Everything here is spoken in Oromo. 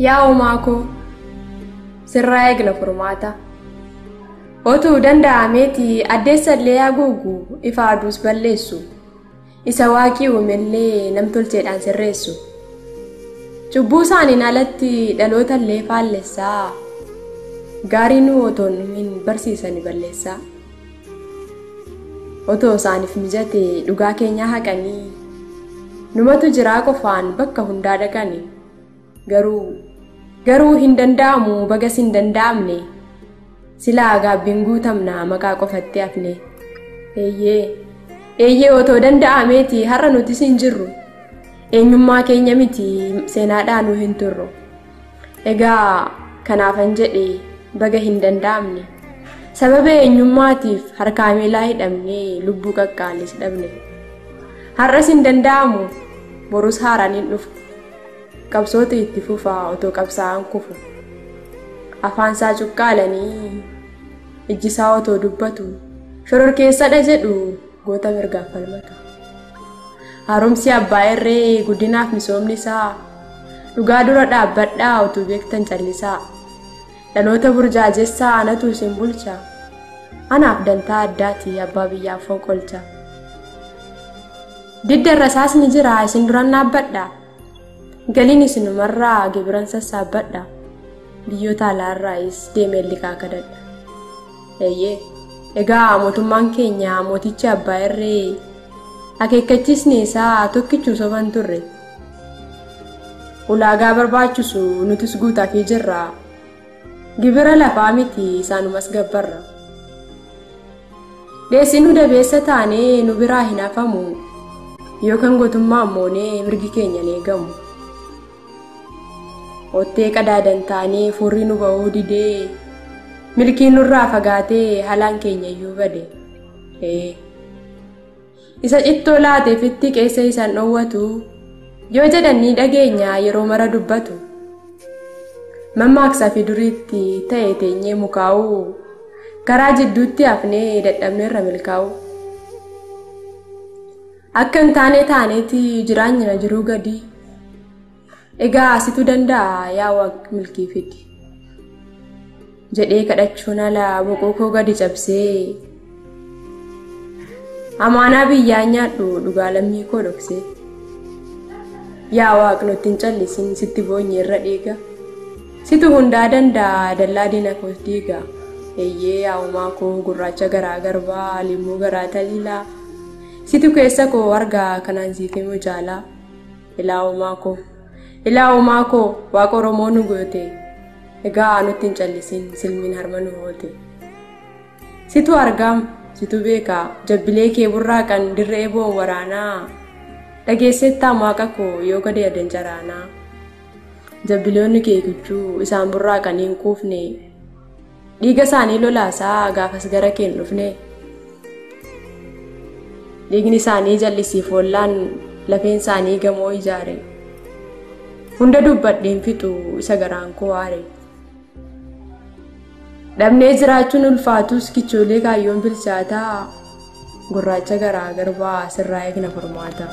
Yaa uumaa koo sirraa eegna furmaata. Otuu danda'ameeti addeessa illee haguugu ifa aduus balleessu. Isa waaqii uumellee namtolcheedhaan sirreessu. Cubbuu isaaniin alatti dhaloota illee faallessaa. Gaarii nu otoon hin barsiisani balleessaa. Otoo isaaniif mijate dhugaa keenya haqanii. Numatu jiraa qofaan bakka hundaa dhaqanii. Garuu hin danda'amu bagas hin danda'amne. Silaa gaabbiin guutamna maqaa qofatti hafne. Eeyyee otoo danda'ameeti har'a nutis hin jirru. Eenyummaa keenya miti seenaadhaan nu hin turru. Egaa kanaafan jedhee baga hin danda'amne. Sababa eenyummaatiif harkaa miilaa hidhamne lubbuu qaqqaalis dhabne. Har'as hin danda'amu borus haaraan hin dhufu. Qabsoota itti fufaa otoo qabsaa'an kufu. Afaansaa cuqqaalanii ijjisaa otoo dubbatu shororkeessadha jedhu goota mirgaaf falmatu. Haaromsi abbaa irree guddinaaf misoomni isaa dhugaa dura dhaabbadhaa utuu beektan callisaa. Dhaloota burjaajessaa anatu isin bulcha. Anaaf dantaa addaati abbaa biyyaaf fonqolcha. Didda rasaasni jira isin duraan dhaabbadhaa. Galiin isinumarraa gibiran sassaabbadha. Biyyoota alaarraayis deemee liqaa kadhadha. Egaa mootummaan keenya mootichi abbaa irree akeekkachiisni isaa tokkichuu soban turre. Ulaagaa barbaachisu nutis guutaafii jirra. Gibira lafaa miti isaanumas gabbarra. Dheessi nu dabeessa taanee nu biraa hin hafamu. Yookaan gootummaa ammoonee mirgi keenya ni eegamu. Ottee qadaadan taanee furrii nu ba'uu didee milkiin nurraa fagaatee halaan keenya iyyuu bade. Isa cittoo laateefitti keessa isaan dhoowwatu yoo jedhanii dhageenya yeroo mara dubbatu. Mammaaksaa fi duriitti ta'e teenyee mukaa'u karaa jidduutti hafnee dadhabneerra milkaa'u. Akka hin taane taaneeti jiraanyina jiruu gadi. Egaa asitu danda'a yaa Waaqi milkii fidi. Jedhee kadhachuun ala boqoo koo gadi cabsee. Amaanaa biyyaa nyaadhu dhugaa lammii koo dhoksee. Yaa Waaqi nutti hin callisin sitti boonyeerra dhiiga. Situ hundaa danda'a dallaa diina koos diiga. Yaa uumaa koo gurraacha garaa garbaa limmuu garaa taliilaa. Situ keessa koo argaa kanaan siif himu jaalaa. Ilaa uumaa koo Waaqa Oromoo nu goote. Egaa nutti hin callisin silmiin harma nu hoote. Situ argam situ beekaa jabbilee kee burraaqan dirree boon waraanaa. Dhageessettaa Waaqa koo yoo gadi adan jaraanaa. Jabbiloonni kee gichuu isaan burraaqan hin kuufne. Dhiiga isaanii lolaasaa gaafas gara kee hin dhufne. Dhiigni isaanii jallisiif ollaan lafeen isaanii gamoo ijaare. Hunda dubbadheen fixu isa garaan koo aare. Dhabnee jiraachuun ulfaatus kichoolee kaayyoon bilchaataa. Gurraacha garaa garbaa sirraa eegna furmaata.